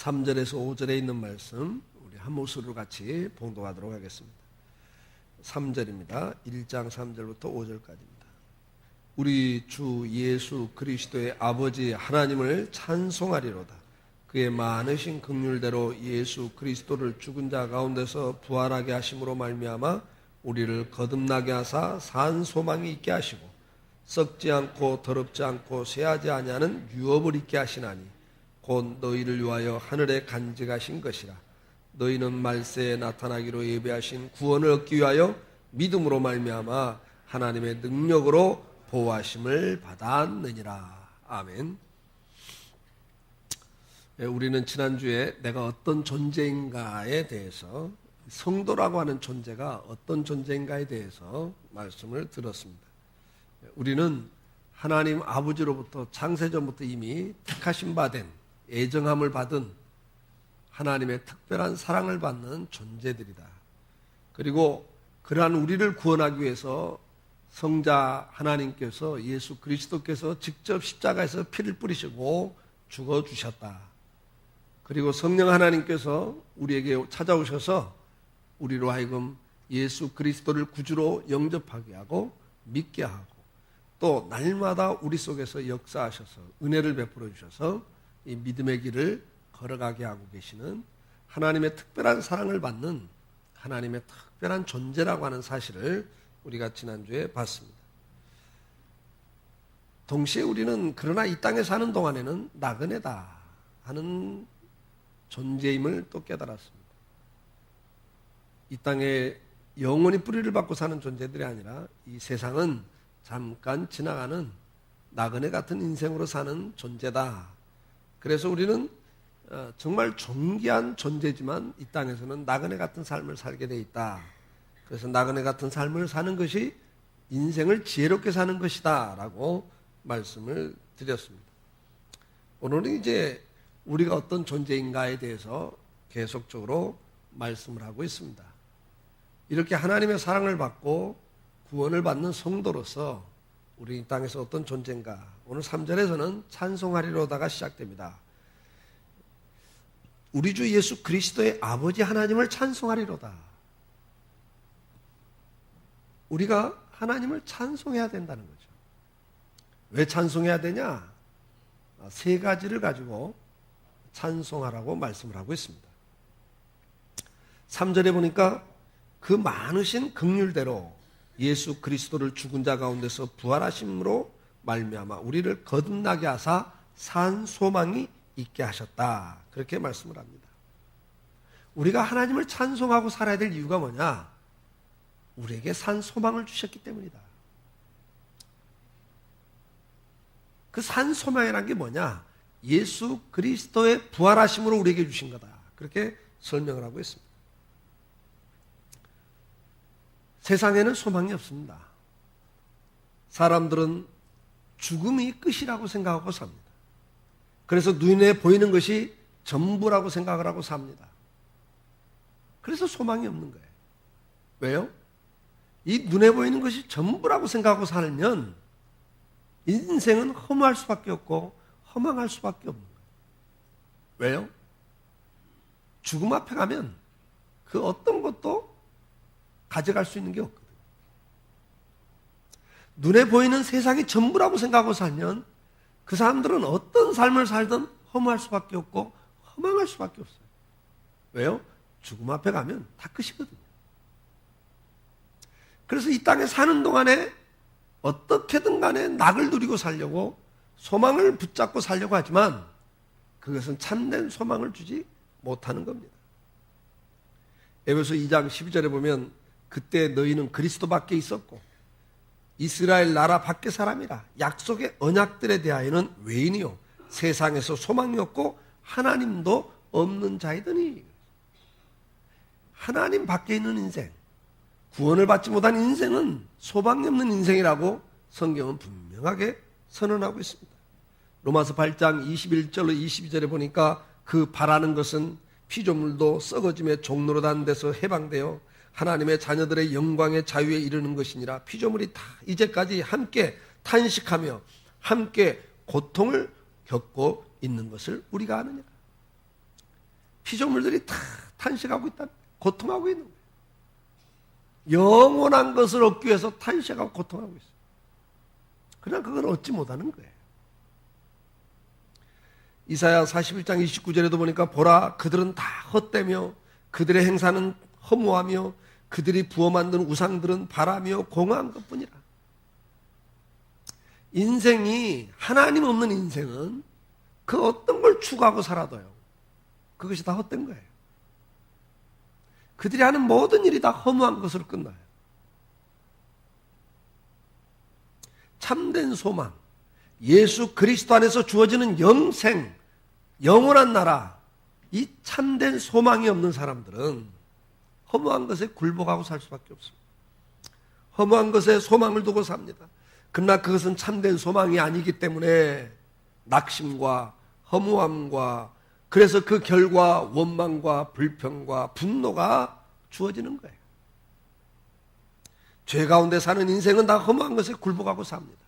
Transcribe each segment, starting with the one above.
3절에서 5절에 있는 말씀 우리 한 목소리로 같이 봉독하도록 하겠습니다. 3절입니다. 1장 3절부터 5절까지입니다. 우리 주 예수 그리스도의 아버지 하나님을 찬송하리로다. 그의 많으신 긍휼대로 예수 그리스도를 죽은 자 가운데서 부활하게 하심으로 말미암아 우리를 거듭나게 하사 산 소망이 있게 하시고 썩지 않고 더럽지 않고 쇠하지 아니하는 유업을 있게 하시나니 곧 너희를 위하여 하늘에 간직하신 것이라. 너희는 말세에 나타나기로 예배하신 구원을 얻기 위하여 믿음으로 말미암아 하나님의 능력으로 보호하심을 받았느니라. 아멘. 우리는 지난주에 내가 어떤 존재인가에 대해서, 성도라고 하는 존재가 어떤 존재인가에 대해서 말씀을 들었습니다. 우리는 하나님 아버지로부터 창세전부터 이미 택하신 바 된, 애정함을 받은, 하나님의 특별한 사랑을 받는 존재들이다. 그리고 그러한 우리를 구원하기 위해서 성자 하나님께서, 예수 그리스도께서 직접 십자가에서 피를 뿌리시고 죽어주셨다. 그리고 성령 하나님께서 우리에게 찾아오셔서 우리로 하여금 예수 그리스도를 구주로 영접하게 하고 믿게 하고 또 날마다 우리 속에서 역사하셔서 은혜를 베풀어 주셔서 이 믿음의 길을 걸어가게 하고 계시는 하나님의 특별한 사랑을 받는 하나님의 특별한 존재라고 하는 사실을 우리가 지난주에 봤습니다. 동시에 우리는 그러나 이 땅에 사는 동안에는 나그네다 하는 존재임을 또 깨달았습니다. 이 땅에 영원히 뿌리를 받고 사는 존재들이 아니라 이 세상은 잠깐 지나가는 나그네 같은 인생으로 사는 존재다. 그래서 우리는 정말 존귀한 존재지만 이 땅에서는 나그네 같은 삶을 살게 돼 있다. 그래서 나그네 같은 삶을 사는 것이 인생을 지혜롭게 사는 것이다 라고 말씀을 드렸습니다. 오늘은 이제 우리가 어떤 존재인가에 대해서 계속적으로 말씀을 하고 있습니다. 이렇게 하나님의 사랑을 받고 구원을 받는 성도로서 우리 이 땅에서 어떤 존재인가, 오늘 3절에서는 찬송하리로다가 시작됩니다. 우리 주 예수 그리스도의 아버지 하나님을 찬송하리로다. 우리가 하나님을 찬송해야 된다는 거죠. 왜 찬송해야 되냐? 세 가지를 가지고 찬송하라고 말씀을 하고 있습니다. 3절에 보니까 그 많으신 긍휼대로 예수 그리스도를 죽은 자 가운데서 부활하심으로 말미암아 우리를 거듭나게 하사 산 소망이 있게 하셨다. 그렇게 말씀을 합니다. 우리가 하나님을 찬송하고 살아야 될 이유가 뭐냐? 우리에게 산 소망을 주셨기 때문이다. 그 산 소망이란 게 뭐냐? 예수 그리스도의 부활하심으로 우리에게 주신 거다. 그렇게 설명을 하고 있습니다. 세상에는 소망이 없습니다. 사람들은 죽음이 끝이라고 생각하고 삽니다. 그래서 눈에 보이는 것이 전부라고 생각을 하고 삽니다. 그래서 소망이 없는 거예요. 왜요? 이 눈에 보이는 것이 전부라고 생각하고 살면 인생은 허무할 수밖에 없고 허망할 수밖에 없는 거예요. 왜요? 죽음 앞에 가면 그 어떤 것도 가져갈 수 있는 게 없거든요. 눈에 보이는 세상이 전부라고 생각하고 살면 그 사람들은 어떤 삶을 살든 허무할 수밖에 없고 허망할 수밖에 없어요. 왜요? 죽음 앞에 가면 다 끝이거든요. 그래서 이 땅에 사는 동안에 어떻게든 간에 낙을 누리고 살려고 소망을 붙잡고 살려고 하지만 그것은 참된 소망을 주지 못하는 겁니다. 에베소 2장 12절에 보면 그때 너희는 그리스도 밖에 있었고 이스라엘 나라 밖의 사람이라 약속의 언약들에 대하여는 외인이요 세상에서 소망이 없고 하나님도 없는 자이더니. 하나님 밖에 있는 인생, 구원을 받지 못한 인생은 소망이 없는 인생이라고 성경은 분명하게 선언하고 있습니다. 로마서 8장 21절로 22절에 보니까 그 바라는 것은 피조물도 썩어짐의 종로로 단 데서 해방되어 하나님의 자녀들의 영광의 자유에 이르는 것이니라. 피조물이 다 이제까지 함께 탄식하며 함께 고통을 겪고 있는 것을 우리가 아느냐. 피조물들이 다 탄식하고 있다. 고통하고 있는 거예요. 영원한 것을 얻기 위해서 탄식하고 고통하고 있어요. 그러나 그걸 얻지 못하는 거예요. 이사야 41장 29절에도 보니까 보라 그들은 다 헛되며 그들의 행사는 허무하며 그들이 부어 만든 우상들은 바라며 공허한 것뿐이라. 인생이 하나님 없는 인생은 그 어떤 걸 추구하고 살아도요. 그것이 다 헛된 거예요. 그들이 하는 모든 일이 다 허무한 것으로 끝나요. 참된 소망, 예수 그리스도 안에서 주어지는 영생, 영원한 나라, 이 참된 소망이 없는 사람들은 허무한 것에 굴복하고 살 수밖에 없습니다. 허무한 것에 소망을 두고 삽니다. 그러나 그것은 참된 소망이 아니기 때문에 낙심과 허무함과 그래서 그 결과 원망과 불평과 분노가 주어지는 거예요. 죄 가운데 사는 인생은 다 허무한 것에 굴복하고 삽니다.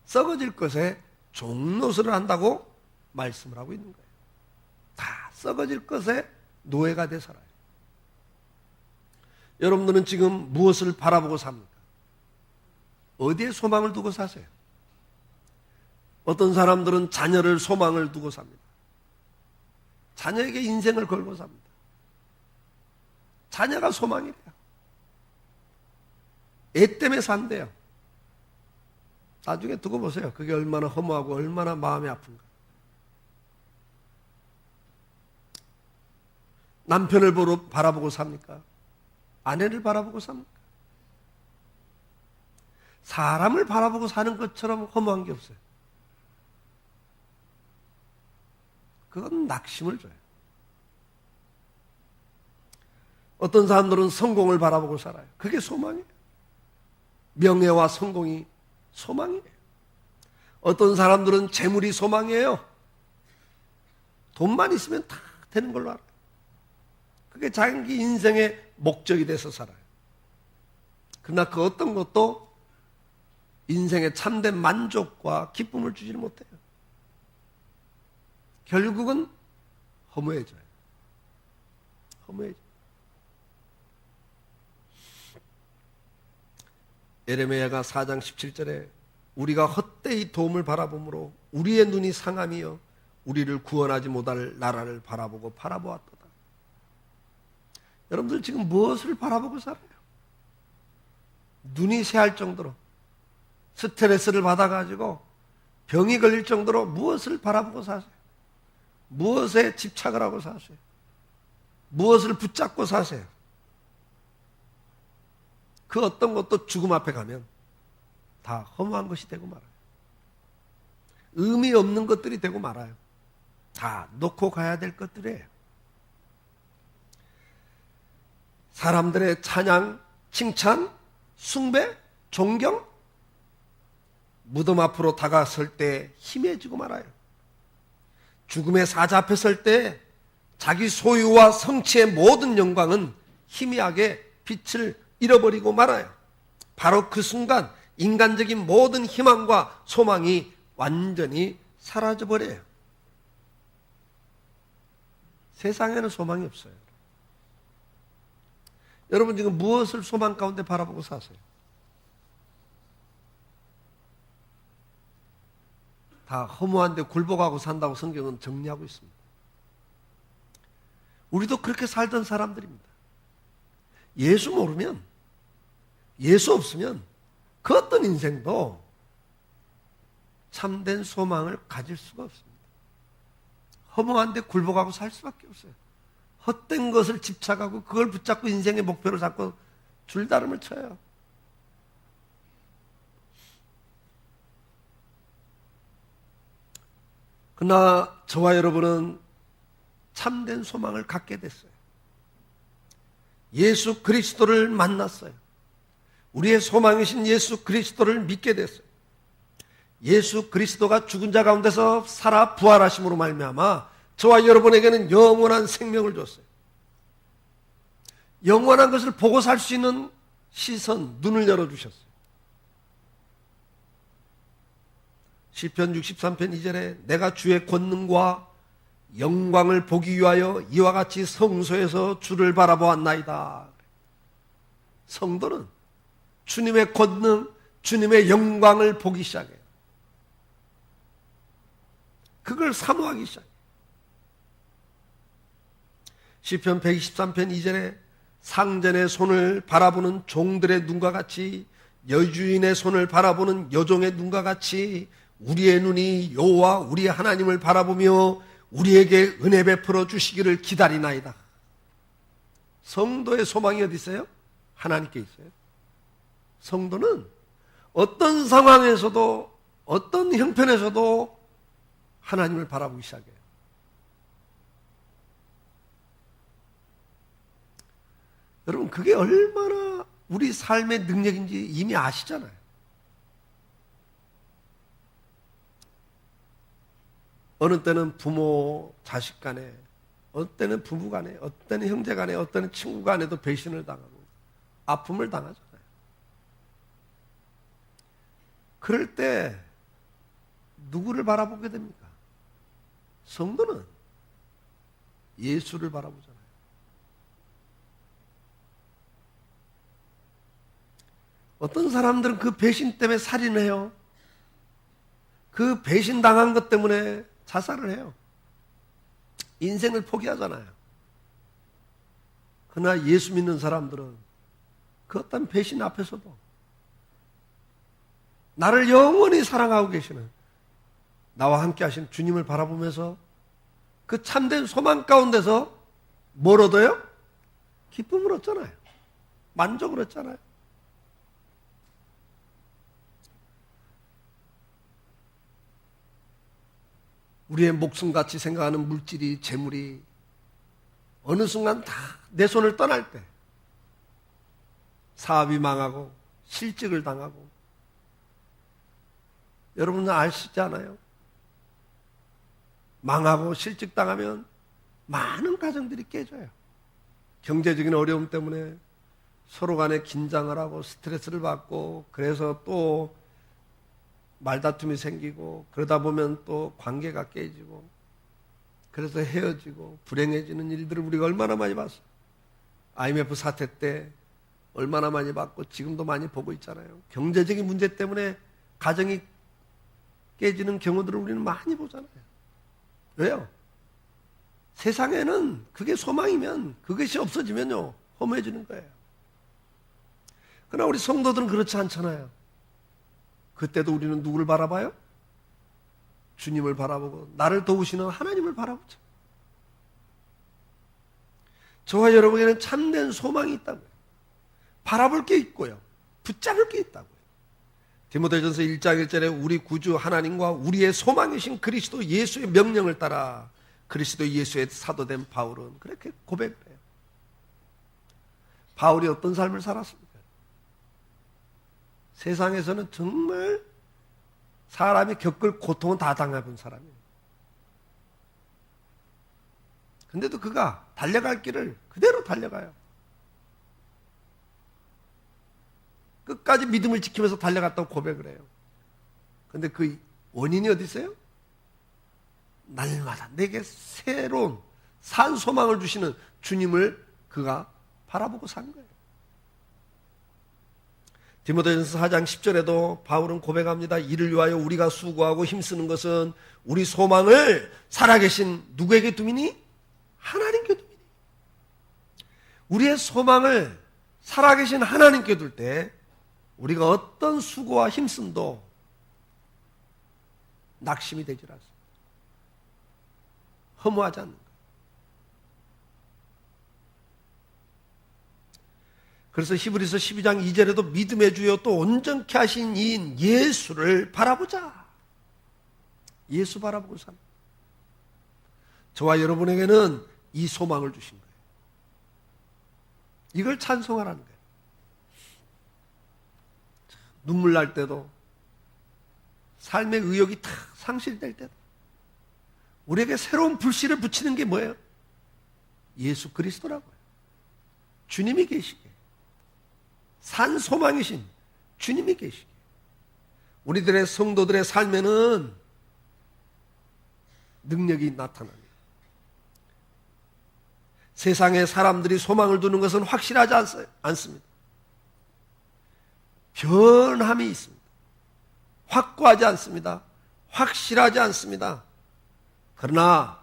썩어질 것에 종노릇을 한다고 말씀을 하고 있는 거예요. 다 썩어질 것에 노예가 돼 살아요. 여러분들은 지금 무엇을 바라보고 삽니까? 어디에 소망을 두고 사세요? 어떤 사람들은 자녀를 소망을 두고 삽니다. 자녀에게 인생을 걸고 삽니다. 자녀가 소망이래요. 애 때문에 산대요. 나중에 두고 보세요. 그게 얼마나 허무하고 얼마나 마음이 아픈가. 남편을 바라보고 삽니까? 아내를 바라보고 삽니까? 사람을 바라보고 사는 것처럼 허무한 게 없어요. 그건 낙심을 줘요. 어떤 사람들은 성공을 바라보고 살아요. 그게 소망이에요. 명예와 성공이 소망이에요. 어떤 사람들은 재물이 소망이에요. 돈만 있으면 다 되는 걸로 알아요. 그게 자기 인생의 목적이 돼서 살아요. 그러나 그 어떤 것도 인생의 참된 만족과 기쁨을 주지를 못해요. 결국은 허무해져요. 허무해져요. 예레미야가 4장 17절에 우리가 헛되이 도움을 바라보므로 우리의 눈이 상함이여 우리를 구원하지 못할 나라를 바라보고 바라보았도다. 여러분들 지금 무엇을 바라보고 살아요? 눈이 새할 정도로 스트레스를 받아가지고 병이 걸릴 정도로 무엇을 바라보고 사세요? 무엇에 집착을 하고 사세요? 무엇을 붙잡고 사세요? 그 어떤 것도 죽음 앞에 가면 다 허무한 것이 되고 말아요. 의미 없는 것들이 되고 말아요. 다 놓고 가야 될 것들이에요. 사람들의 찬양, 칭찬, 숭배, 존경, 무덤 앞으로 다가설 때 희미해지고 말아요. 죽음의 사자 앞에 설 때 자기 소유와 성취의 모든 영광은 희미하게 빛을 잃어버리고 말아요. 바로 그 순간 인간적인 모든 희망과 소망이 완전히 사라져버려요. 세상에는 소망이 없어요. 여러분 지금 무엇을 소망 가운데 바라보고 사세요? 다 허무한데 굴복하고 산다고 성경은 정리하고 있습니다. 우리도 그렇게 살던 사람들입니다. 예수 모르면, 예수 없으면 그 어떤 인생도 참된 소망을 가질 수가 없습니다. 허무한데 굴복하고 살 수밖에 없어요. 헛된 것을 집착하고 그걸 붙잡고 인생의 목표를 잡고 줄다름을 쳐요. 그러나 저와 여러분은 참된 소망을 갖게 됐어요. 예수 그리스도를 만났어요. 우리의 소망이신 예수 그리스도를 믿게 됐어요. 예수 그리스도가 죽은 자 가운데서 살아 부활하심으로 말미암아 저와 여러분에게는 영원한 생명을 줬어요. 영원한 것을 보고 살 수 있는 시선, 눈을 열어주셨어요. 시편 63편 2절에 내가 주의 권능과 영광을 보기 위하여 이와 같이 성소에서 주를 바라보았나이다. 성도는 주님의 권능, 주님의 영광을 보기 시작해요. 그걸 사모하기 시작해요. 시편 123편 2절에 상전의 손을 바라보는 종들의 눈과 같이 여주인의 손을 바라보는 여종의 눈과 같이 우리의 눈이 여호와 우리의 하나님을 바라보며 우리에게 은혜 베풀어 주시기를 기다리나이다. 성도의 소망이 어디 있어요? 하나님께 있어요. 성도는 어떤 상황에서도 어떤 형편에서도 하나님을 바라보기 시작해요. 여러분, 그게 얼마나 우리 삶의 능력인지 이미 아시잖아요. 어느 때는 부모, 자식 간에, 어느 때는 부부 간에, 어느 때는 형제 간에, 어느 때는 친구 간에도 배신을 당하고 아픔을 당하잖아요. 그럴 때 누구를 바라보게 됩니까? 성도는 예수를 바라보잖아요. 어떤 사람들은 그 배신 때문에 살인을 해요. 그 배신 당한 것 때문에 자살을 해요. 인생을 포기하잖아요. 그러나 예수 믿는 사람들은 그 어떤 배신 앞에서도 나를 영원히 사랑하고 계시는 나와 함께 하신 주님을 바라보면서 그 참된 소망 가운데서 뭘 얻어요? 기쁨을 얻잖아요. 만족을 얻잖아요. 우리의 목숨같이 생각하는 물질이, 재물이 어느 순간 다 내 손을 떠날 때 사업이 망하고 실직을 당하고 여러분은 아시지 않아요? 망하고 실직당하면 많은 가정들이 깨져요. 경제적인 어려움 때문에 서로 간에 긴장을 하고 스트레스를 받고 그래서 또 말다툼이 생기고 그러다 보면 또 관계가 깨지고 그래서 헤어지고 불행해지는 일들을 우리가 얼마나 많이 봤어요. IMF 사태 때 얼마나 많이 봤고 지금도 많이 보고 있잖아요. 경제적인 문제 때문에 가정이 깨지는 경우들을 우리는 많이 보잖아요. 왜요? 세상에는 그게 소망이면 그것이 없어지면요 허무해지는 거예요. 그러나 우리 성도들은 그렇지 않잖아요. 그때도 우리는 누구를 바라봐요? 주님을 바라보고 나를 도우시는 하나님을 바라보죠. 저와 여러분에게는 참된 소망이 있다고요. 바라볼 게 있고요. 붙잡을 게 있다고요. 디모데전서 1장 1절에 우리 구주 하나님과 우리의 소망이신 그리스도 예수의 명령을 따라 그리스도 예수의 사도된 바울은 그렇게 고백을 해요. 바울이 어떤 삶을 살았습니까? 세상에서는 정말 사람이 겪을 고통은 다 당해본 사람이에요. 근데도 그가 달려갈 길을 그대로 달려가요. 끝까지 믿음을 지키면서 달려갔다고 고백을 해요. 근데 그 원인이 어디 있어요? 날마다 내게 새로운 산 소망을 주시는 주님을 그가 바라보고 산 거예요. 디모데전서 4장 10절에도 바울은 고백합니다. 이를 위하여 우리가 수고하고 힘쓰는 것은 우리 소망을 살아계신 누구에게 두미니? 하나님께 두미니. 우리의 소망을 살아계신 하나님께 둘 때 우리가 어떤 수고와 힘씀도 낙심이 되질 않습니다. 허무하지 않는 거예요. 그래서 히브리서 12장 2절에도 믿음의 주여 또 온전케 하신 이인 예수를 바라보자. 예수 바라보고 삽니다. 저와 여러분에게는 이 소망을 주신 거예요. 이걸 찬송하라는 거예요. 눈물 날 때도 삶의 의욕이 탁 상실될 때도 우리에게 새로운 불씨를 붙이는 게 뭐예요? 예수 그리스도라고요. 주님이 계시게 산 소망이신 주님이 계시게 우리들의 성도들의 삶에는 능력이 나타납니다. 세상에 사람들이 소망을 두는 것은 확실하지 않습니다. 변함이 있습니다. 확고하지 않습니다. 확실하지 않습니다. 그러나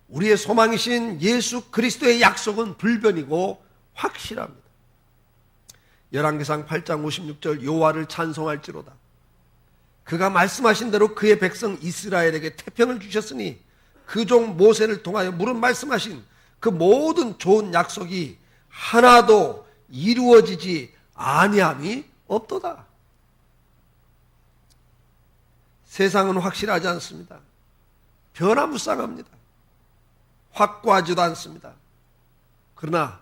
우리의 소망이신 예수 그리스도의 약속은 불변이고 확실합니다. 열왕기상 8장 56절 여호와를 찬송할지로다. 그가 말씀하신 대로 그의 백성 이스라엘에게 태평을 주셨으니 그 종 모세를 통하여 무릇 말씀하신 그 모든 좋은 약속이 하나도 이루어지지 아니함이 없도다. 세상은 확실하지 않습니다. 변화무쌍합니다. 확고하지도 않습니다. 그러나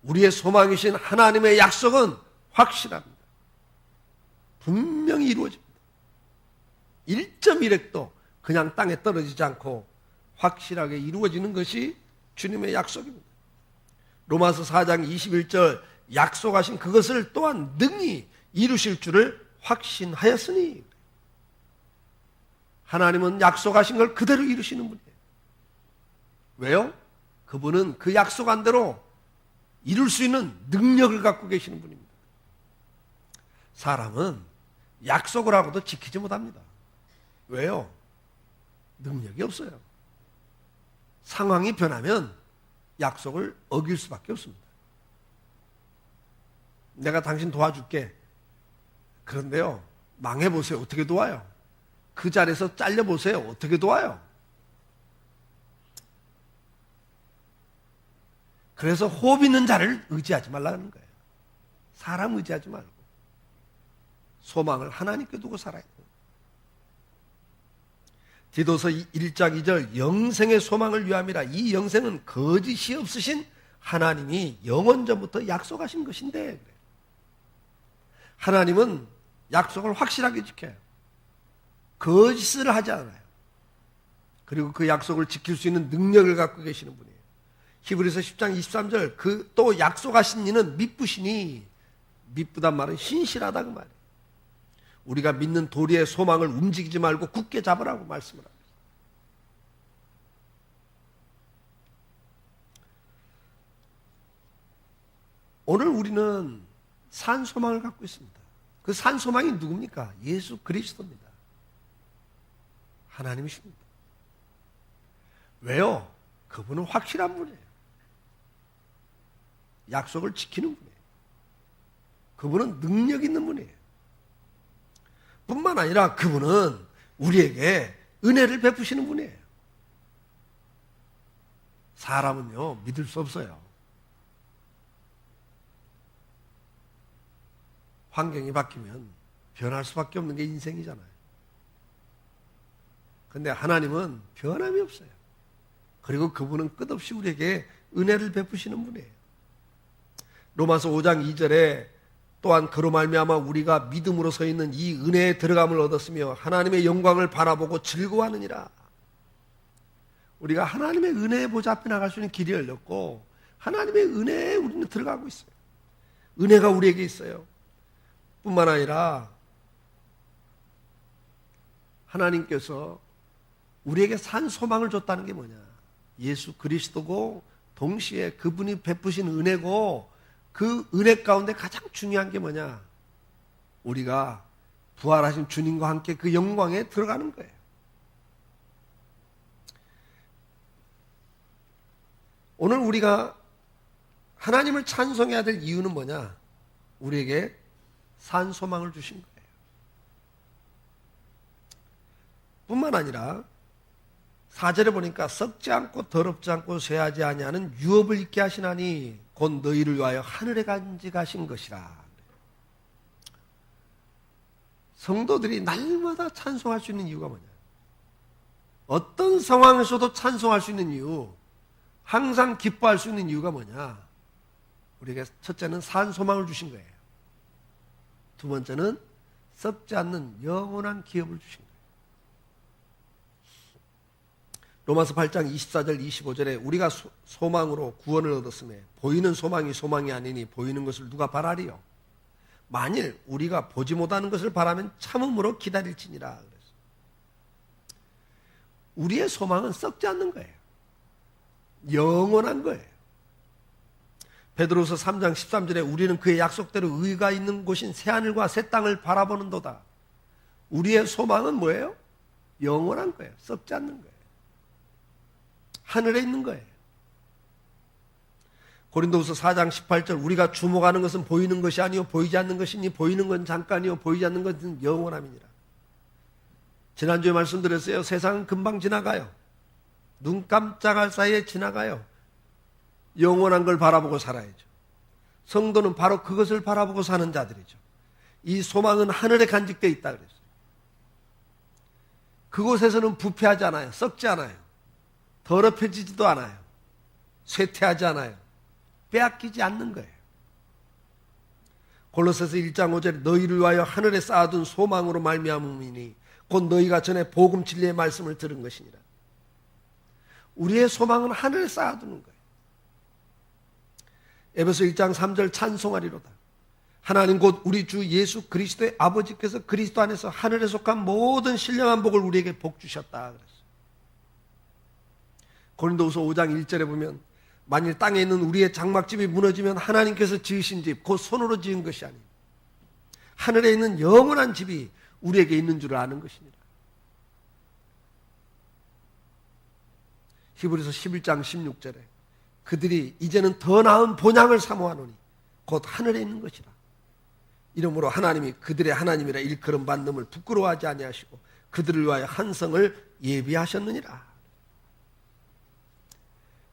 우리의 소망이신 하나님의 약속은 확실합니다. 분명히 이루어집니다. 1.1획도 그냥 땅에 떨어지지 않고 확실하게 이루어지는 것이 주님의 약속입니다. 로마서 4장 21절 약속하신 그것을 또한 능히 이루실 줄을 확신하였으니. 하나님은 약속하신 걸 그대로 이루시는 분이에요. 왜요? 그분은 그 약속한 대로 이룰 수 있는 능력을 갖고 계시는 분입니다. 사람은 약속을 하고도 지키지 못합니다. 왜요? 능력이 없어요. 상황이 변하면 약속을 어길 수밖에 없습니다. 내가 당신 도와줄게. 그런데요, 망해보세요. 어떻게 도와요? 그 자리에서 잘려보세요. 어떻게 도와요? 그래서 호흡 있는 자를 의지하지 말라는 거예요. 사람 의지하지 말고 소망을 하나님께 두고 살아야 돼요. 디도서 1장 2절 영생의 소망을 위함이라. 이 영생은 거짓이 없으신 하나님이 영원전부터 약속하신 것인데, 하나님은 약속을 확실하게 지켜요. 거짓을 하지 않아요. 그리고 그 약속을 지킬 수 있는 능력을 갖고 계시는 분이에요. 히브리서 10장 23절 그 또 약속하신 이는 미쁘시니, 미쁘단 말은 신실하다 그 말이에요. 우리가 믿는 도리의 소망을 움직이지 말고 굳게 잡으라고 말씀을 합니다. 오늘 우리는 산 소망을 갖고 있습니다. 그 산 소망이 누굽니까? 예수 그리스도입니다. 하나님이십니다. 왜요? 그분은 확실한 분이에요. 약속을 지키는 분이에요. 그분은 능력 있는 분이에요. 뿐만 아니라 그분은 우리에게 은혜를 베푸시는 분이에요. 사람은요, 믿을 수 없어요. 환경이 바뀌면 변할 수밖에 없는 게 인생이잖아요. 그런데 하나님은 변함이 없어요. 그리고 그분은 끝없이 우리에게 은혜를 베푸시는 분이에요. 로마서 5장 2절에 또한 그로 말미암아 우리가 믿음으로 서 있는 이 은혜에 들어감을 얻었으며 하나님의 영광을 바라보고 즐거워하느니라. 우리가 하나님의 은혜의 보좌 앞에 나갈 수 있는 길이 열렸고 하나님의 은혜에 우리는 들어가고 있어요. 은혜가 우리에게 있어요. 뿐만 아니라 하나님께서 우리에게 산 소망을 줬다는 게 뭐냐? 예수 그리스도고 동시에 그분이 베푸신 은혜고, 그 은혜 가운데 가장 중요한 게 뭐냐? 우리가 부활하신 주님과 함께 그 영광에 들어가는 거예요. 오늘 우리가 하나님을 찬송해야 될 이유는 뭐냐? 우리에게 산 소망을 주신 거예요. 뿐만 아니라 4절에 보니까 썩지 않고 더럽지 않고 쇠하지 아니하는 유업을 있게 하시나니 곧 너희를 위하여 하늘에 간직하신 것이라. 성도들이 날마다 찬송할 수 있는 이유가 뭐냐? 어떤 상황에서도 찬송할 수 있는 이유, 항상 기뻐할 수 있는 이유가 뭐냐? 우리에게 첫째는 산 소망을 주신 거예요. 두 번째는 썩지 않는 영원한 기업을 주신 거예요. 로마서 8장 24절 25절에 우리가 소망으로 구원을 얻었으며 보이는 소망이 소망이 아니니 보이는 것을 누가 바라리요? 만일 우리가 보지 못하는 것을 바라면 참음으로 기다릴지니라. 그래서 우리의 소망은 썩지 않는 거예요. 영원한 거예요. 베드로서 3장 13절에 우리는 그의 약속대로 의가 있는 곳인 새하늘과 새 땅을 바라보는도다. 우리의 소망은 뭐예요? 영원한 거예요. 썩지 않는 거예요. 하늘에 있는 거예요. 고린도후서 4장 18절 우리가 주목하는 것은 보이는 것이 아니요 보이지 않는 것이니 보이는 건 잠깐이요 보이지 않는 것은 영원함이니라. 지난주에 말씀드렸어요. 세상은 금방 지나가요. 눈 깜짝할 사이에 지나가요. 영원한 걸 바라보고 살아야죠. 성도는 바로 그것을 바라보고 사는 자들이죠. 이 소망은 하늘에 간직되어 있다 그랬어요. 그곳에서는 부패하지 않아요. 썩지 않아요. 더럽혀지지도 않아요. 쇠퇴하지 않아요. 빼앗기지 않는 거예요. 골로새서 1장 5절에 너희를 위하여 하늘에 쌓아둔 소망으로 말미암음이니 곧 너희가 전에 복음 진리의 말씀을 들은 것이니라. 우리의 소망은 하늘에 쌓아두는 거예요. 에베소 1장 3절 찬송하리로다. 하나님 곧 우리 주 예수 그리스도의 아버지께서 그리스도 안에서 하늘에 속한 모든 신령한 복을 우리에게 복 주셨다 그랬어요. 고린도후서 5장 1절에 보면 만일 땅에 있는 우리의 장막집이 무너지면 하나님께서 지으신 집, 곧 손으로 지은 것이 아니니 하늘에 있는 영원한 집이 우리에게 있는 줄 아는 것이니라. 히브리서 11장 16절에 그들이 이제는 더 나은 본향을 사모하노니 곧 하늘에 있는 것이라. 이러므로 하나님이 그들의 하나님이라 일컬음 받음을 부끄러워하지 아니하시고 그들을 위하여 한 성을 예비하셨느니라.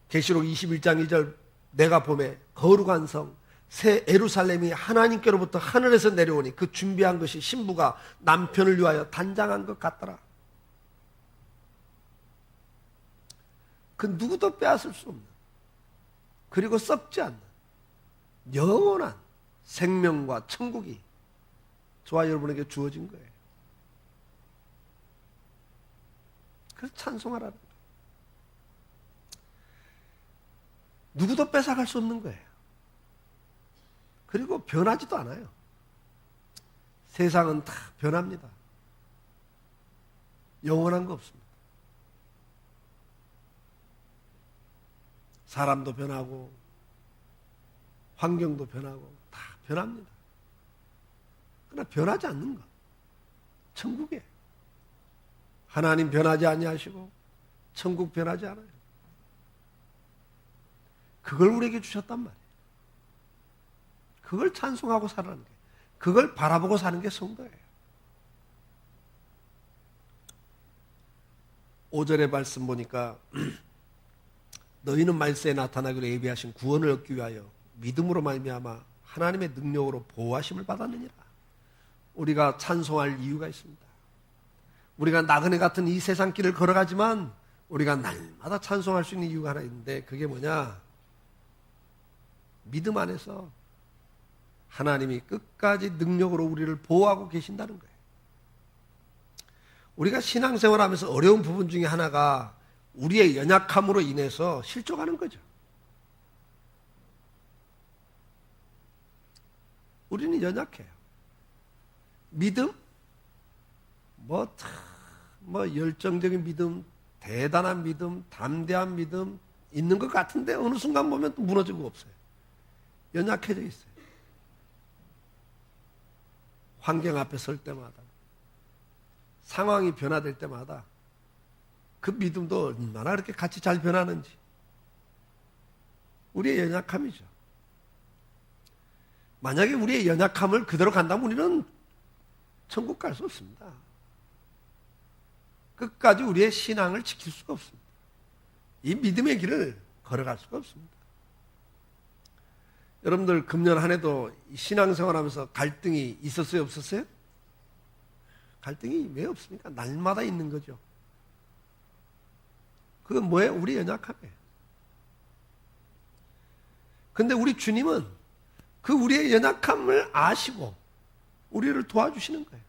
계시록 21장 2절 내가 보매 거룩한 성 새 예루살렘이 하나님께로부터 하늘에서 내려오니 그 준비한 것이 신부가 남편을 위하여 단장한 것 같더라. 그 누구도 빼앗을 수 없는 그리고 썩지 않는 영원한 생명과 천국이 저와 여러분에게 주어진 거예요. 그래서 찬송하라는 거예요. 누구도 뺏어갈 수 없는 거예요. 그리고 변하지도 않아요. 세상은 다 변합니다. 영원한 거 없습니다. 사람도 변하고 환경도 변하고 다 변합니다. 그러나 변하지 않는 것, 천국에 하나님 변하지 아니하시고 천국 변하지 않아요. 그걸 우리에게 주셨단 말이에요. 그걸 찬송하고 살아가는 게, 그걸 바라보고 사는 게 성도예요. 5절의 말씀 보니까 너희는 말세에 나타나기로 예비하신 구원을 얻기 위하여 믿음으로 말미암아 하나님의 능력으로 보호하심을 받았느니라. 우리가 찬송할 이유가 있습니다. 우리가 나그네 같은 이 세상 길을 걸어가지만 우리가 날마다 찬송할 수 있는 이유가 하나 있는데 그게 뭐냐? 믿음 안에서 하나님이 끝까지 능력으로 우리를 보호하고 계신다는 거예요. 우리가 신앙생활하면서 어려운 부분 중에 하나가 우리의 연약함으로 인해서 실족하는 거죠. 우리는 연약해요. 믿음? 뭐 열정적인 믿음, 대단한 믿음, 담대한 믿음 있는 것 같은데 어느 순간 보면 또 무너지고 없어요. 연약해져 있어요. 환경 앞에 설 때마다, 상황이 변화될 때마다 그 믿음도 얼마나 그렇게 같이 잘 변하는지. 우리의 연약함이죠. 만약에 우리의 연약함을 그대로 간다면 우리는 천국 갈 수 없습니다. 끝까지 우리의 신앙을 지킬 수가 없습니다. 이 믿음의 길을 걸어갈 수가 없습니다. 여러분들 금년 한 해도 신앙생활하면서 갈등이 있었어요? 없었어요? 갈등이 왜 없습니까? 날마다 있는 거죠. 그건 뭐예요? 우리 연약함이에요. 근데 우리 주님은 그 우리의 연약함을 아시고 우리를 도와주시는 거예요.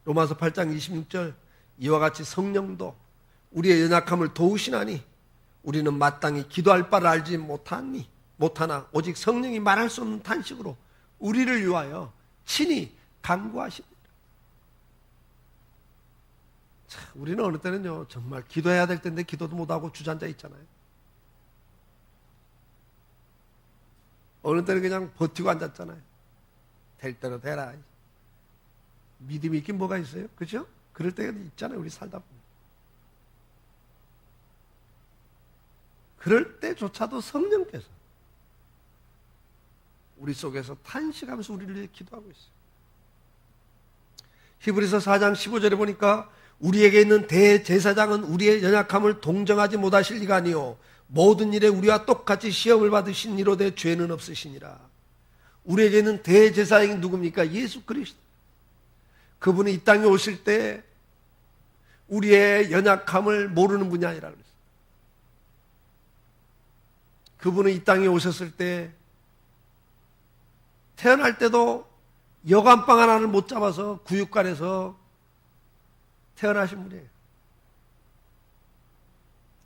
로마서 8장 26절 이와 같이 성령도 우리의 연약함을 도우시나니 우리는 마땅히 기도할 바를 알지 못하나 오직 성령이 말할 수 없는 탄식으로 우리를 위하여 친히 간구하십니다. 자, 우리는 어느 때는요 정말 기도해야 될 텐데 기도도 못하고 주저앉아 있잖아요. 어느 때는 그냥 버티고 앉았잖아요. 될 대로 되라. 믿음이 있긴 뭐가 있어요? 그죠? 그럴 때가 있잖아요. 우리 살다 보면. 그럴 때조차도 성령께서 우리 속에서 탄식하면서 우리를 위해 기도하고 있어요. 히브리서 4장 15절에 보니까 우리에게 있는 대제사장은 우리의 연약함을 동정하지 못하실 리가 아니요 모든 일에 우리와 똑같이 시험을 받으신 이로되 죄는 없으시니라. 우리에게 있는 대제사장이 누굽니까? 예수 그리스도. 그분이 이 땅에 오실 때 우리의 연약함을 모르는 분이 아니라 그랬어요. 그분은 이 땅에 오셨을 때 태어날 때도 여간빵 하나를 못 잡아서 구육관에서 태어나신 분이에요.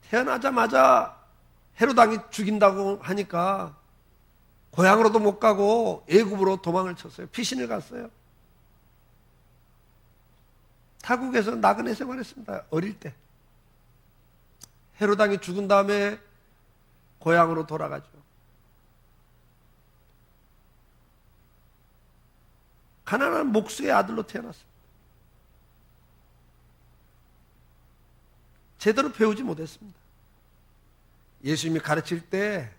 태어나자마자 헤로당이 죽인다고 하니까 고향으로도 못 가고 애굽으로 도망을 쳤어요. 피신을 갔어요. 타국에서 나그네 생활했습니다. 어릴 때. 헤로당이 죽은 다음에 고향으로 돌아가죠. 가난한 목수의 아들로 태어났습니다. 제대로 배우지 못했습니다. 예수님이 가르칠 때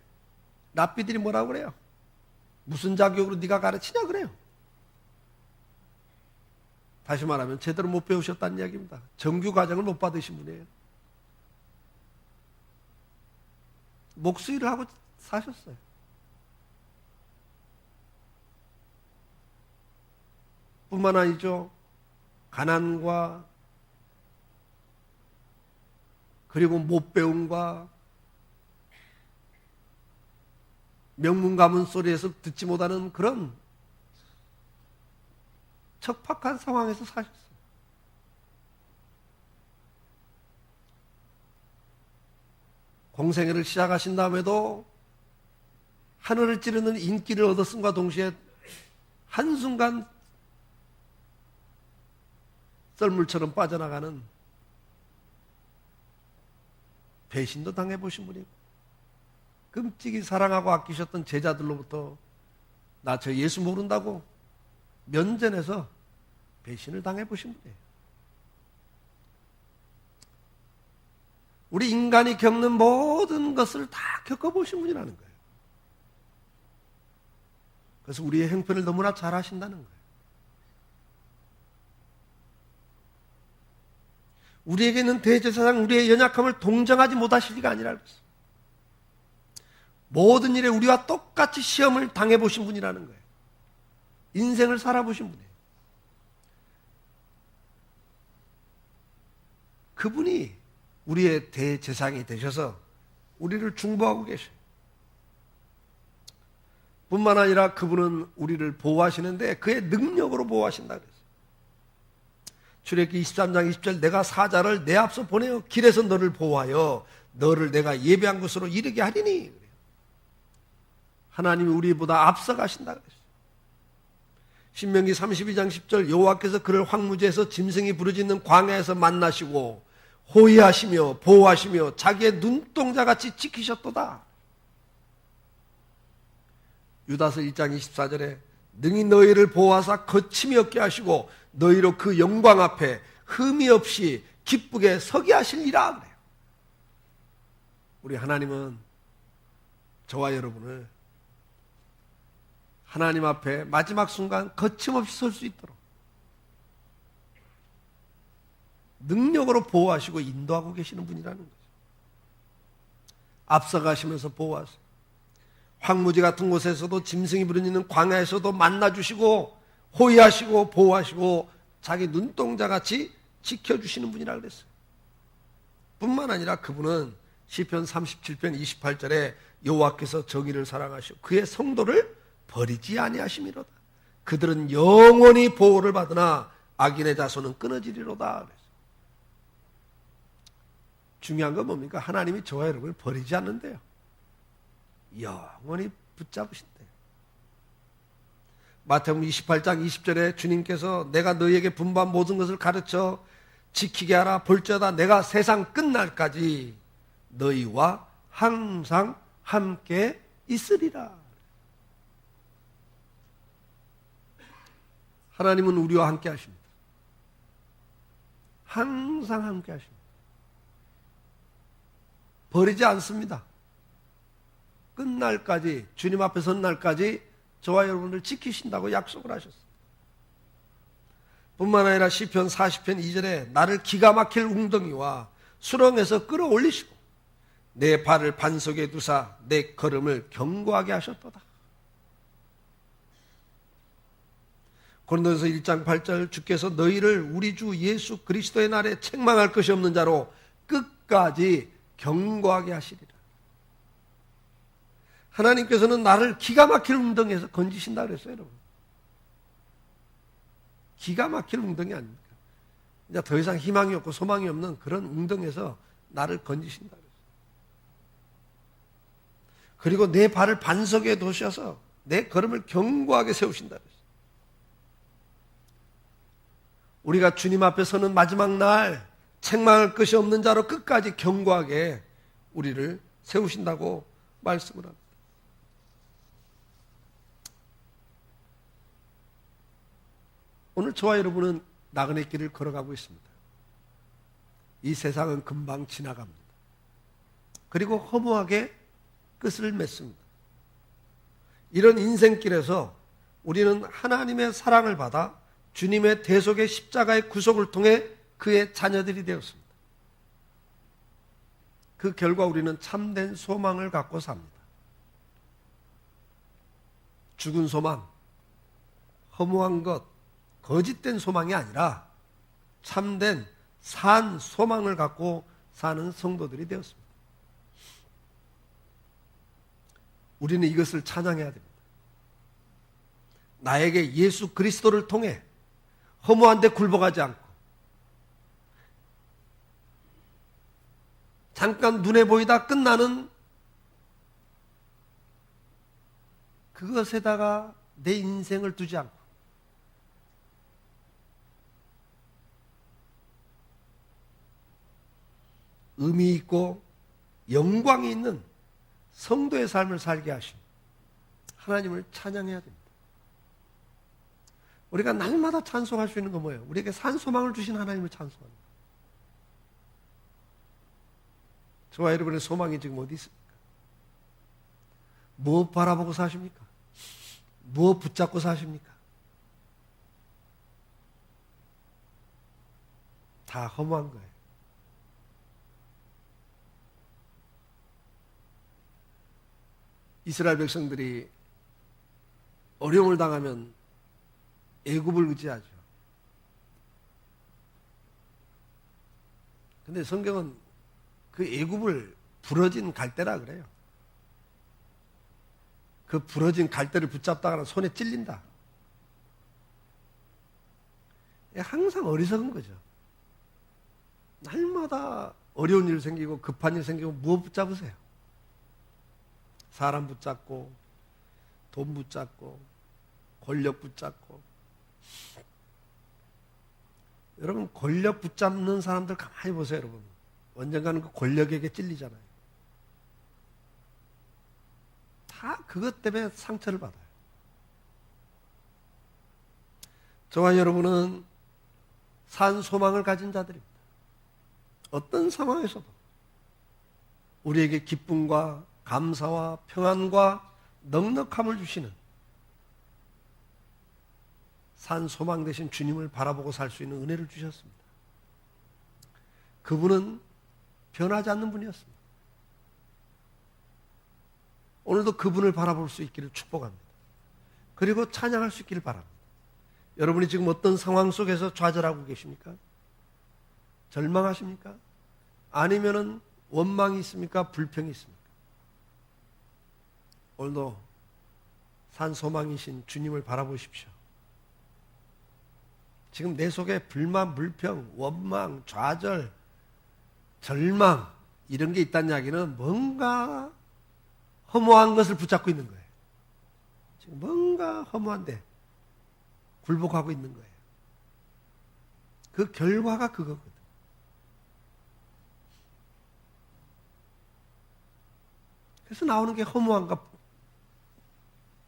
랍비들이 뭐라고 그래요? 무슨 자격으로 네가 가르치냐 그래요. 다시 말하면 제대로 못 배우셨다는 이야기입니다. 정규 과정을 못 받으신 분이에요. 목수 일을 하고 사셨어요. 뿐만 아니죠. 가난과 그리고 못 배움과 명문 가문 소리에서 듣지 못하는 그런 척박한 상황에서 사셨어요. 공생애를 시작하신 다음에도 하늘을 찌르는 인기를 얻었음과 동시에 한순간 썰물처럼 빠져나가는 배신도 당해보신 분이고 끔찍이 사랑하고 아끼셨던 제자들로부터 나 저 예수 모른다고 면전에서 배신을 당해보신 분이에요. 우리 인간이 겪는 모든 것을 다 겪어보신 분이라는 거예요. 그래서 우리의 형편을 너무나 잘 아신다는 거예요. 우리에게는 대제사장 우리의 연약함을 동정하지 못하실 리가 아니라 그랬어요. 모든 일에 우리와 똑같이 시험을 당해보신 분이라는 거예요. 인생을 살아보신 분이에요. 그분이 우리의 대제사장이 되셔서 우리를 중보하고 계셔요. 뿐만 아니라 그분은 우리를 보호하시는데 그의 능력으로 보호하신다 그랬어요. 출애굽기 23장 20절 내가 사자를 내 앞서 보내어 길에서 너를 보호하여 너를 내가 예배한 곳으로 이르게 하리니. 하나님이 우리보다 앞서가신다 그랬어요. 신명기 32장 10절 여호와께서 그를 황무지에서 짐승이 부르짖는 광야에서 만나시고 호위하시며 보호하시며 자기의 눈동자같이 지키셨도다. 유다서 1장 24절에 능히 너희를 보호하사 거침이 없게 하시고 너희로 그 영광 앞에 흠이 없이 기쁘게 서게 하시리라 그래요. 우리 하나님은 저와 여러분을 하나님 앞에 마지막 순간 거침없이 설 수 있도록 능력으로 보호하시고 인도하고 계시는 분이라는 거죠. 앞서가시면서 보호하세요. 황무지 같은 곳에서도 짐승이 부르짖는 광야에서도 만나주시고 호위하시고 보호하시고 자기 눈동자같이 지켜주시는 분이라 그랬어요. 뿐만 아니라 그분은 시편 37편 28절에 여호와께서 정의를 사랑하시고 그의 성도를 버리지 아니하심이로다. 그들은 영원히 보호를 받으나 악인의 자손은 끊어지리로다. 그랬어요. 중요한 건 뭡니까? 하나님이 저와 여러분을 버리지 않는데요. 영원히 붙잡으신대요. 마태복음 28장 20절에 주님께서 내가 너희에게 분부한 모든 것을 가르쳐 지키게 하라. 볼지어다 내가 세상 끝날까지 너희와 항상 함께 있으리라. 하나님은 우리와 함께 하십니다. 항상 함께 하십니다. 버리지 않습니다. 끝날까지, 주님 앞에 선 날까지 저와 여러분을 지키신다고 약속을 하셨습니다. 뿐만 아니라 시편 40편 2절에 나를 기가 막힐 웅덩이와 수렁에서 끌어올리시고 내 발을 반석에 두사 내 걸음을 견고하게 하셨도다. 고린도전서 1장 8절 주께서 너희를 우리 주 예수 그리스도의 날에 책망할 것이 없는 자로 끝까지 견고하게 하시리라. 하나님께서는 나를 기가 막힐 웅덩이에서 건지신다 그랬어요, 여러분. 기가 막힐 웅덩이 아닙니까? 이제 더 이상 희망이 없고 소망이 없는 그런 웅덩이에서 나를 건지신다 그랬어요. 그리고 내 발을 반석에 두셔서 내 걸음을 견고하게 세우신다 그랬어요. 우리가 주님 앞에 서는 마지막 날 책망할 것이 없는 자로 끝까지 견고하게 우리를 세우신다고 말씀을 합니다. 오늘 저와 여러분은 나그네 길을 걸어가고 있습니다. 이 세상은 금방 지나갑니다. 그리고 허무하게 끝을 맺습니다. 이런 인생길에서 우리는 하나님의 사랑을 받아 주님의 대속의 십자가의 구속을 통해 그의 자녀들이 되었습니다. 그 결과 우리는 참된 소망을 갖고 삽니다. 죽은 소망, 허무한 것, 거짓된 소망이 아니라 참된 산 소망을 갖고 사는 성도들이 되었습니다. 우리는 이것을 찬양해야 됩니다. 나에게 예수 그리스도를 통해 허무한 데 굴복하지 않고 잠깐 눈에 보이다 끝나는 그것에다가 내 인생을 두지 않고 의미 있고 영광이 있는 성도의 삶을 살게 하신 하나님을 찬양해야 됩니다. 우리가 날마다 찬송할 수 있는 건 뭐예요? 우리에게 산 소망을 주신 하나님을 찬송합니다. 저와 여러분의 소망이 지금 어디 있습니까? 무엇 바라보고 사십니까? 무엇 붙잡고 사십니까? 다 허무한 거예요. 이스라엘 백성들이 어려움을 당하면 애굽을 의지하죠. 근데 성경은 그 애굽을 부러진 갈대라 그래요. 그 부러진 갈대를 붙잡다가 손에 찔린다. 항상 어리석은 거죠. 날마다 어려운 일 생기고 급한 일 생기고 무엇 붙잡으세요? 사람 붙잡고 돈 붙잡고 권력 붙잡고. 여러분 권력 붙잡는 사람들 가만히 보세요. 여러분 언젠가는 그 권력에게 찔리잖아요. 다 그것 때문에 상처를 받아요. 저와 여러분은 산 소망을 가진 자들입니다. 어떤 상황에서도 우리에게 기쁨과 감사와 평안과 넉넉함을 주시는 산 소망 대신 주님을 바라보고 살 수 있는 은혜를 주셨습니다. 그분은 변하지 않는 분이었습니다. 오늘도 그분을 바라볼 수 있기를 축복합니다. 그리고 찬양할 수 있기를 바랍니다. 여러분이 지금 어떤 상황 속에서 좌절하고 계십니까? 절망하십니까? 아니면은 원망이 있습니까? 불평이 있습니까? 오늘도 산 소망이신 주님을 바라보십시오. 지금 내 속에 불만, 불평, 원망, 좌절, 절망 이런 게 있다는 이야기는 뭔가 허무한 것을 붙잡고 있는 거예요. 지금 뭔가 허무한데 굴복하고 있는 거예요. 그 결과가 그거거든. 그래서 나오는 게 허무함과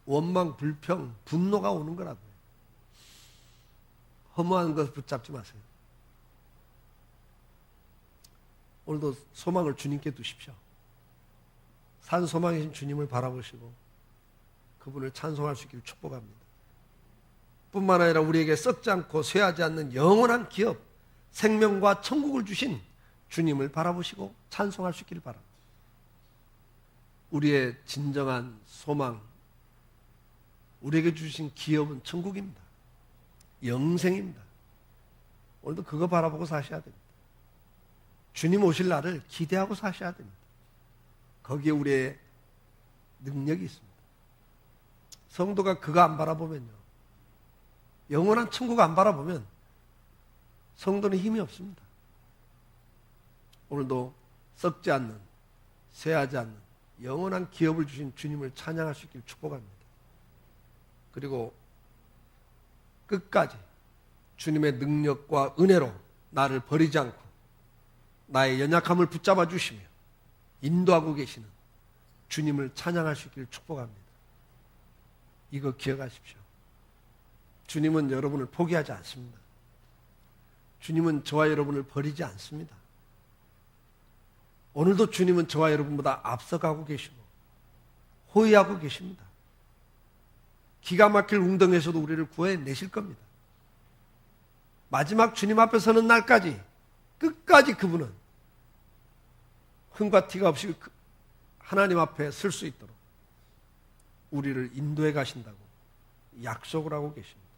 원망, 불평, 분노가 오는 거라고요. 허무한 것 붙잡지 마세요. 오늘도 소망을 주님께 두십시오. 산 소망이신 주님을 바라보시고 그분을 찬송할 수 있기를 축복합니다. 뿐만 아니라 우리에게 썩지 않고 쇠하지 않는 영원한 기업, 생명과 천국을 주신 주님을 바라보시고 찬송할 수 있기를 바랍니다. 우리의 진정한 소망, 우리에게 주신 기업은 천국입니다. 영생입니다. 오늘도 그거 바라보고 사셔야 됩니다. 주님 오실 날을 기대하고 사셔야 됩니다. 거기에 우리의 능력이 있습니다. 성도가 그거 안 바라보면요, 영원한 천국 안 바라보면 성도는 힘이 없습니다. 오늘도 썩지 않는, 쇠하지 않는 영원한 기업을 주신 주님을 찬양할 수 있기를 축복합니다. 그리고 끝까지 주님의 능력과 은혜로 나를 버리지 않고 나의 연약함을 붙잡아 주시며 인도하고 계시는 주님을 찬양할 수 있기를 축복합니다. 이거 기억하십시오. 주님은 여러분을 포기하지 않습니다. 주님은 저와 여러분을 버리지 않습니다. 오늘도 주님은 저와 여러분보다 앞서가고 계시고 호위하고 계십니다. 기가 막힐 웅덩이에서도 우리를 구해내실 겁니다. 마지막 주님 앞에 서는 날까지 끝까지 그분은 흠과 티가 없이 하나님 앞에 설 수 있도록 우리를 인도해 가신다고 약속을 하고 계십니다.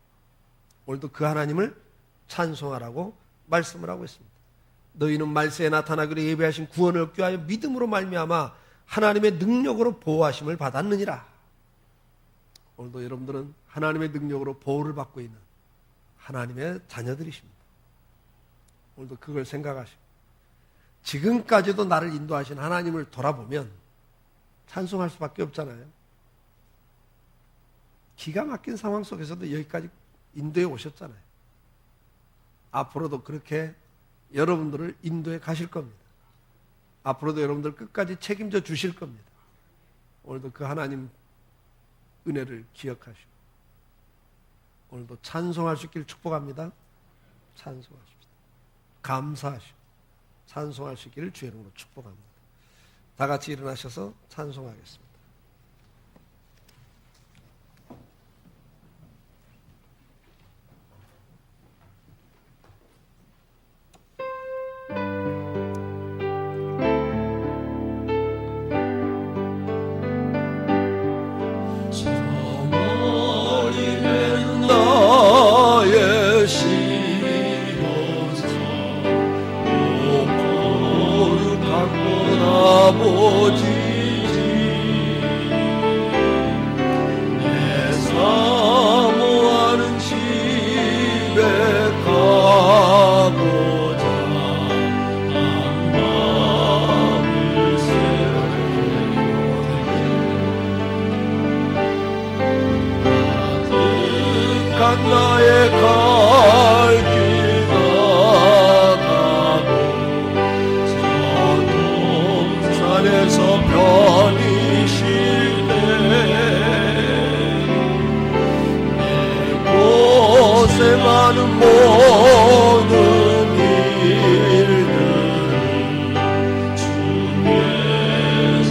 오늘도 그 하나님을 찬송하라고 말씀을 하고 있습니다. 너희는 말세에 나타나기로 예배하신 구원을 얻기 위하여 믿음으로 말미암아 하나님의 능력으로 보호하심을 받았느니라. 오늘도 여러분들은 하나님의 능력으로 보호를 받고 있는 하나님의 자녀들이십니다. 오늘도 그걸 생각하시고 지금까지도 나를 인도하신 하나님을 돌아보면 찬송할 수밖에 없잖아요. 기가 막힌 상황 속에서도 여기까지 인도해 오셨잖아요. 앞으로도 그렇게 여러분들을 인도해 가실 겁니다. 앞으로도 여러분들 끝까지 책임져 주실 겁니다. 오늘도 그 하나님 은혜를 기억하시고 오늘도 찬송할 수 있기를 축복합니다. 찬송하십시다. 감사하시고 찬송할 수 있기를 주의 이름으로 축복합니다. 다 같이 일어나셔서 찬송하겠습니다. 나의 갈길 나가고 저 동산에서 편히 쉴때 내 고생하는 모든 일들 주께서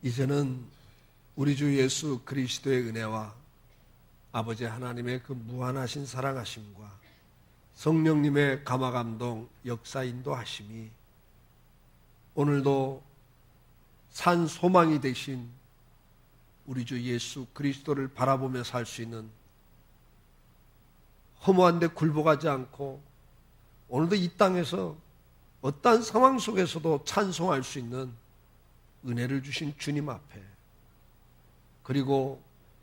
이제는 우리 주 예수 그리스도의 은혜와 아버지 하나님의 그 무한하신 사랑하심과 성령님의 감화감동 역사 인도하심이 오늘도 산 소망이 되신 우리 주 예수 그리스도를 바라보며 살 수 있는 허무한 데 굴복하지 않고 오늘도 이 땅에서 어떠한 상황 속에서도 찬송할 수 있는 은혜를 주신 주님 앞에, 그리고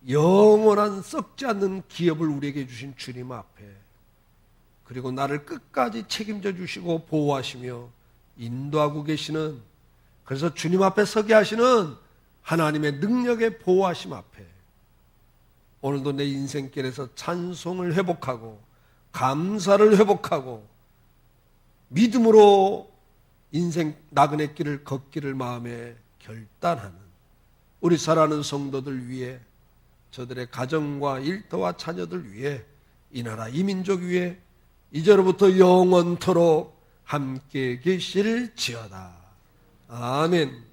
영원한 썩지 않는 기업을 우리에게 주신 주님 앞에, 그리고 나를 끝까지 책임져 주시고 보호하시며 인도하고 계시는, 그래서 주님 앞에 서게 하시는 하나님의 능력의 보호하심 앞에 오늘도 내 인생길에서 찬송을 회복하고 감사를 회복하고 믿음으로 인생 나그네 길을 걷기를 마음에 결단하는 우리 사랑하는 성도들 위해, 저들의 가정과 일터와 자녀들 위해, 이 나라 이 민족 위해 이제로부터 영원토록 함께 계실지어다. 아멘.